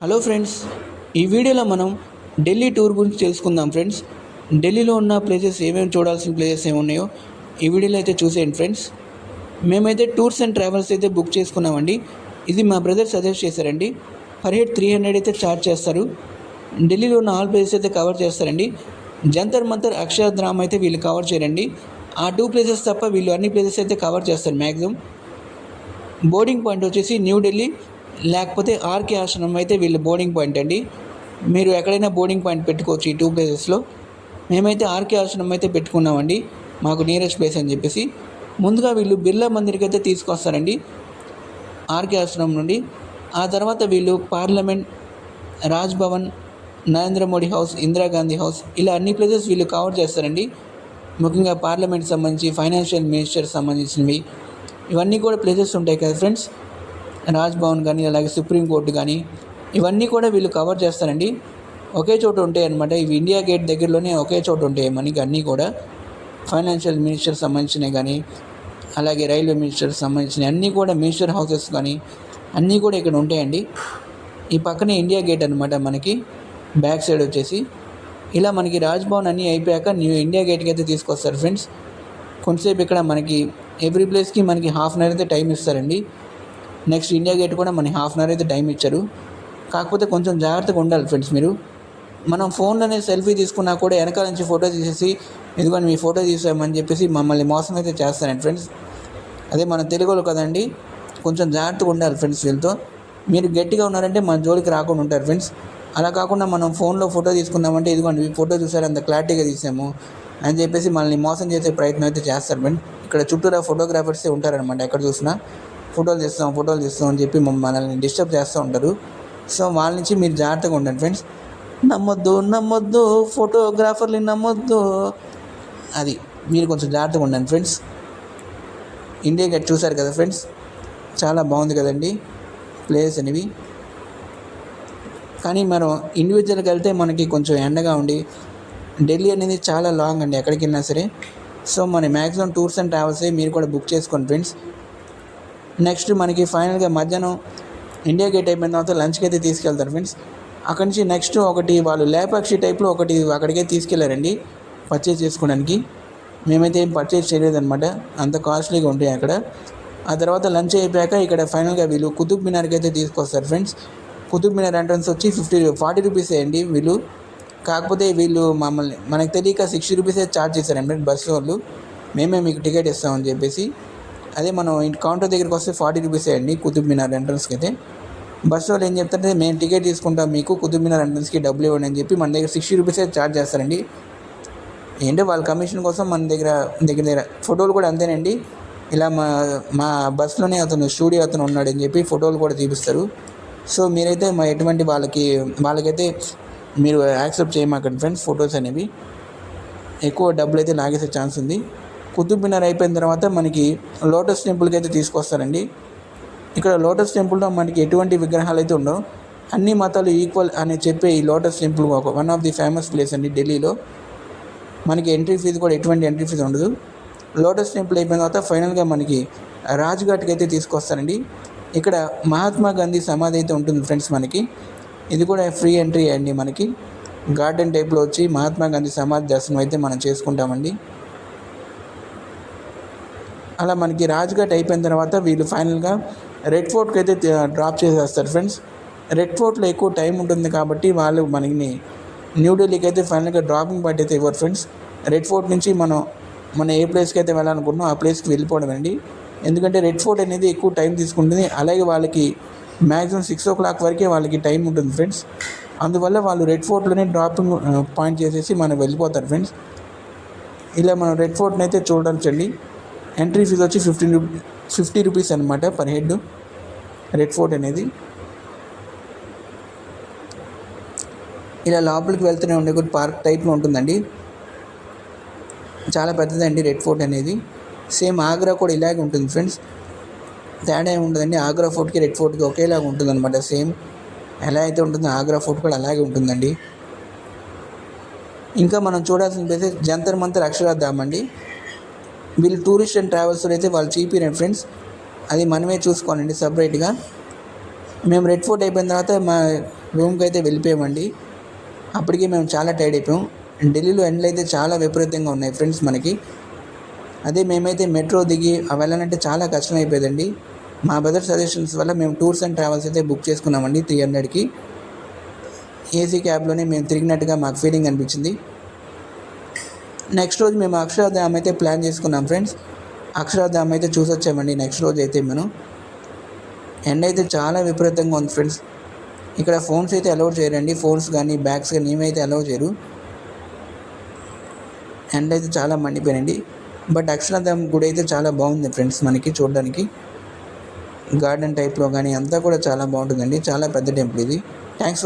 Hello friends, ఈ వీడియోలో మనం ఢిల్లీ టూర్ గురించి తెలుసుకుందాం ఫ్రెండ్స్. ఢిల్లీలో ఉన్న ప్లేసెస్ ఏమేమి చూడాల్సిన ప్లేసెస్ ఏమున్నాయో ఈ వీడియోలో అయితే చూసేయండి ఫ్రెండ్స్. మేమైతే టూర్స్ అండ్ ట్రావెల్స్ అయితే బుక్ చేసుకున్నామండి. ఇది మా బ్రదర్ సజెస్ట్ చేశారండి. పర్ హెడ్ 300 అయితే ఛార్జ్ చేస్తారు. ఢిల్లీలో ఉన్న ఆల్ ప్లేసెస్ అయితే కవర్ చేస్తారండి. జంతర్ మంతర్, అక్షరధామ్ అయితే వీళ్ళు కవర్ చేయరండి. ఆ 2 ప్లేసెస్ తప్ప వీళ్ళు అన్ని ప్లేసెస్ అయితే కవర్ చేస్తారు మ్యాక్సిమం. బోర్డింగ్ పాయింట్ వచ్చేసి న్యూఢిల్లీ లేకపోతే ఆర్కే ఆశ్రమం అయితే వీళ్ళ బోర్డింగ్ పాయింట్ అండి. మీరు ఎక్కడైనా బోర్డింగ్ పాయింట్ పెట్టుకోవచ్చు ఈ 2 ప్లేసెస్లో. మేమైతే ఆర్కే ఆశ్రమం అయితే పెట్టుకున్నామండి, మాకు నియరెస్ట్ ప్లేస్ అని చెప్పేసి. ముందుగా వీళ్ళు బిర్లా మందిర్కి అయితే తీసుకొస్తారండి ఆర్కే ఆశ్రమం నుండి. ఆ తర్వాత వీళ్ళు parliament, Raj Bhavan, Narendra Modi house, Indira Gandhi house, ఇలా అన్ని ప్లేసెస్ వీళ్ళు కవర్ చేస్తారండి. ముఖ్యంగా పార్లమెంట్కి సంబంధించి, ఫైనాన్షియల్ మినిస్టర్ సంబంధించినవి ఇవన్నీ కూడా ప్లేసెస్ ఉంటాయి కదా ఫ్రెండ్స్. రాజ్ భవన్ కానీ, అలాగే సుప్రీంకోర్టు కానీ, ఇవన్నీ కూడా వీళ్ళు కవర్ చేస్తారండి. ఒకే చోట ఉంటాయి అన్నమాట. ఇవి ఇండియా గేట్ దగ్గరలోనే ఒకే చోట ఉంటాయి మనకి అన్నీ కూడా. ఫైనాన్షియల్ మినిస్టర్ సంబంధించినవి కానీ, అలాగే రైల్వే మినిస్టర్ సంబంధించినవి అన్నీ కూడా, మినిస్టర్ హౌసెస్ కానీ అన్నీ కూడా ఇక్కడ ఉంటాయండి. ఈ పక్కనే ఇండియా గేట్ అనమాట మనకి బ్యాక్ సైడ్ వచ్చేసి. ఇలా మనకి రాజ్ భవన్ అన్నీ అయిపోయాక ఇండియా గేట్కి అయితే తీసుకొస్తారు ఫ్రెండ్స్. కొంతసేపు ఇక్కడ మనకి ఎవ్రీ ప్లేస్కి మనకి హాఫ్ అన్ అవర్ అయితే టైం ఇస్తారండి. నెక్స్ట్ ఇండియా గేట్ కూడా మనకి హాఫ్ అన్ అవర్ అయితే టైం ఇచ్చారు. కాకపోతే కొంచెం జాగ్రత్తగా ఉండాలి ఫ్రెండ్స్ మీరు. మనం ఫోన్లోనే సెల్ఫీ తీసుకున్నా కూడా వెనకాల నుంచి ఫోటో తీసేసి, ఇదిగోని మీ ఫోటో తీసామని చెప్పేసి మమ్మల్ని మోసం అయితే చేస్తారండి ఫ్రెండ్స్. అదే మన తెలుగులో కదండి, కొంచెం జాగ్రత్తగా ఉండాలి ఫ్రెండ్స్ వీళ్ళతో. మీరు గట్టిగా ఉన్నారంటే మన జోలికి రాకుండా ఉంటారు ఫ్రెండ్స్. అలా కాకుండా మనం ఫోన్లో ఫోటో తీసుకుందామంటే, ఇదిగోండి మీ ఫోటో చూసారు, అంత క్లారిటీగా తీసాము అని చెప్పేసి మనల్ని మోసం చేసే ప్రయత్నం అయితే చేస్తారు ఫ్రెండ్స్. ఇక్కడ చుట్టూరా ఫోటోగ్రాఫర్సే ఉంటారనమాట. ఎక్కడ చూసినా ఫోటోలు తీస్తాం అని చెప్పి మనల్ని డిస్టర్బ్ చేస్తూ ఉంటారు. సో వాళ్ళ నుంచి మీరు జాగ్రత్తగా ఉండండి ఫ్రెండ్స్. నమ్మొద్దు ఫోటోగ్రాఫర్ని నమ్మొద్దు. అది మీరు కొంచెం జాగ్రత్తగా ఉండండి ఫ్రెండ్స్. ఇండియా గేట్ చూసారు కదా ఫ్రెండ్స్, చాలా బాగుంది కదండి ప్లేస్ అనేవి. కానీ మనం ఇండివిజువల్గా వెళ్తే మనకి కొంచెం ఎండగా ఉండి, ఢిల్లీ అనేది చాలా లాంగ్ అండి ఎక్కడికి వెళ్ళినా సరే. సో మన మ్యాక్సిమం టూర్స్ అండ్ ట్రావెల్స్ మీరు కూడా బుక్ చేసుకోండి ఫ్రెండ్స్. నెక్స్ట్ మనకి ఫైనల్గా మధ్యాహ్నం ఇండియా గేట్ అయిపోయిన తర్వాత లంచ్కి అయితే తీసుకెళ్తారు ఫ్రెండ్స్. అక్కడి నుంచి నెక్స్ట్ ఒకటి వాళ్ళు లేపాక్షి టైప్లో ఒకటి అక్కడికే తీసుకెళ్లారండి పర్చేజ్ చేసుకోవడానికి. మేమైతే ఏం పర్చేజ్ చేయలేదన్నమాట, అంత కాస్ట్లీగా ఉంటాయి అక్కడ. ఆ తర్వాత లంచ్ అయిపోయాక ఇక్కడ ఫైనల్గా వీళ్ళు కుతుబ్ మినార్కి అయితే తీసుకొస్తారు ఫ్రెండ్స్. కుతుబ్ మినార్ ఎంట్రన్స్ వచ్చి 40 రూపీసే అండి వీళ్ళు. కాకపోతే వీళ్ళు మనకు తెలియక 60 రూపీసే ఛార్జ్ చేశారండి బస్సు వాళ్ళు. మేమే మీకు టికెట్ ఇస్తామని చెప్పేసి. అదే మనం కౌంటర్ దగ్గరికి వస్తే 40 రూపీసే అండి కుతుబ్ మినార్ ఎంట్రన్స్కి అయితే. బస్సు వాళ్ళు ఏం చెప్తారంటే, మేము టికెట్ తీసుకుంటాం, మీకు కుతుబ్ మినార్ ఎంట్రన్స్కి డబ్బులు ఇవ్వండి అని చెప్పి మన దగ్గర 60 రూపీసే ఛార్జ్ చేస్తారండి. ఏంటంటే వాళ్ళ కమిషన్ కోసం మన దగ్గర ఫోటోలు కూడా అంతేనండి. ఇలా మా బస్సులోనే స్టూడియో అతను ఉన్నాడని చెప్పి ఫోటోలు కూడా చూపిస్తారు. సో మీరైతే ఎటువంటి వాళ్ళకైతే మీరు యాక్సెప్ట్ చేయమాకండి ఫ్రెండ్స్ ఫొటోస్ అనేవి. ఎక్కువ డబ్బులు అయితే లాగేసే ఛాన్స్ ఉంది. కుతుబ్ మినార్ అయిపోయిన తర్వాత మనకి లోటస్ టెంపుల్కి అయితే తీసుకొస్తారండి. ఇక్కడ లోటస్ టెంపుల్లో మనకి ఎటువంటి విగ్రహాలు అయితే ఉండవు, అన్ని మతాలు ఈక్వల్ అని చెప్పే ఈ lotus temple one of the famous place అండి ఢిల్లీలో. మనకి ఎంట్రీ ఫీజు కూడా ఎటువంటి ఎంట్రీ ఫీజు ఉండదు. లోటస్ టెంపుల్ అయిపోయిన తర్వాత ఫైనల్గా మనకి రాజ్ఘాట్కి అయితే తీసుకొస్తారండి. ఇక్కడ మహాత్మా గాంధీ సమాధి అయితే ఉంటుంది ఫ్రెండ్స్ మనకి. ఇది కూడా ఫ్రీ ఎంట్రీ అండి. మనకి గార్డెన్ టైప్లో వచ్చి మహాత్మా గాంధీ సమాధి దర్శనం అయితే మనం చేసుకుంటామండి. అలా మనకి రాజ్ఘాట్ అయిపోయిన తర్వాత వీళ్ళు ఫైనల్గా రెడ్ ఫోర్ట్కి అయితే డ్రాప్ చేసేస్తారు ఫ్రెండ్స్. రెడ్ ఫోర్ట్లో ఎక్కువ టైం ఉంటుంది కాబట్టి వాళ్ళు మనకి న్యూఢిల్లీకి అయితే ఫైనల్గా డ్రాపింగ్ పాయింట్ అయితే ఇవ్వరు ఫ్రెండ్స్. రెడ్ ఫోర్ట్ నుంచి మనం ఏ ప్లేస్కి అయితే వెళ్ళాలనుకుంటున్నాం ఆ ప్లేస్కి వెళ్ళిపోవడం అండి. ఎందుకంటే రెడ్ ఫోర్ట్ అనేది ఎక్కువ టైం తీసుకుంటుంది. అలాగే వాళ్ళకి మ్యాక్సిమం 6 o'clock వరకే వాళ్ళకి టైం ఉంటుంది ఫ్రెండ్స్. అందువల్ల వాళ్ళు రెడ్ ఫోర్ట్లోనే డ్రాపింగ్ పాయింట్ చేసేసి మనం వెళ్ళిపోతారు ఫ్రెండ్స్. ఇలా మనం రెడ్ ఫోర్ట్ని అయితే చూడొచ్చండి. ఎంట్రీ ఫీజు వచ్చి 50 రూపీస్ అనమాట పర్ హెడ్ రెడ్ ఫోర్ట్ అనేది. ఇలా లోపలికి వెళ్తూనే ఉండే కొద్ది పార్క్ టైప్లో ఉంటుందండి. చాలా పెద్దదండి రెడ్ ఫోర్ట్ అనేది. సేమ్ ఆగ్రా కూడా ఇలాగే ఉంటుంది ఫ్రెండ్స్. తేడా ఏమి ఉండదండి. ఆగ్రా ఫోర్ట్కి రెడ్ ఫోర్ట్కి ఒకేలాగా ఉంటుంది అనమాట. సేమ్ ఎలా అయితే ఉంటుందో ఆగ్రా ఫోర్ట్ కూడా అలాగే ఉంటుందండి. ఇంకా మనం చూడాల్సిన ప్లేసెస్ జంతర్ మంతర్, అక్షరధామ్ అండి. వీళ్ళు టూరిస్ట్ అండ్ ట్రావెల్స్ అయితే వాళ్ళు చీపిరండి ఫ్రెండ్స్. అది మనమే చూసుకోవాలండి సపరేట్గా. మేము రెడ్ ఫోర్ట్ అయిపోయిన తర్వాత రూమ్కి అయితే వెళ్ళిపోయామండి. అప్పటికి మేము చాలా టైర్డ్ అయిపోయాం. ఢిల్లీలో ఎండలు అయితే చాలా విపరీతంగా ఉన్నాయి ఫ్రెండ్స్ మనకి. అదే మేమైతే మెట్రో దిగి వెళ్ళాలంటే చాలా కష్టం అయిపోయేదండి. మా బ్రదర్ సజెషన్స్ వల్ల మేము టూర్స్ అండ్ ట్రావెల్స్ అయితే బుక్ చేసుకున్నామండి 300కి. ఏసీ క్యాబ్లోనే మేము తిరిగినట్టుగా మాకు ఫీలింగ్ అనిపించింది. నెక్స్ట్ రోజు మేము అక్షరధామ్ అయితే ప్లాన్ చేసుకున్నాం ఫ్రెండ్స్. అక్షరధామ్ అయితే చూసొచ్చామండి నెక్స్ట్ రోజు అయితే మనం. ఎండ అయితే చాలా విపరీతంగా ఉంది ఫ్రెండ్స్. ఇక్కడ ఫోన్స్ అయితే అలౌ చేయరండి. ఫోన్స్ కానీ బ్యాగ్స్ కానీ ఏమైతే అలౌ చేయరు. ఎండ అయితే చాలా మండిపోయినండి. బట్ అక్షరధామ్ గుడి అయితే చాలా బాగుంది ఫ్రెండ్స్ మనకి చూడడానికి. గార్డెన్ టైప్లో కానీ అంతా కూడా చాలా బాగుంటుందండి. చాలా పెద్ద టెంపుల్ ఇది. థ్యాంక్స్.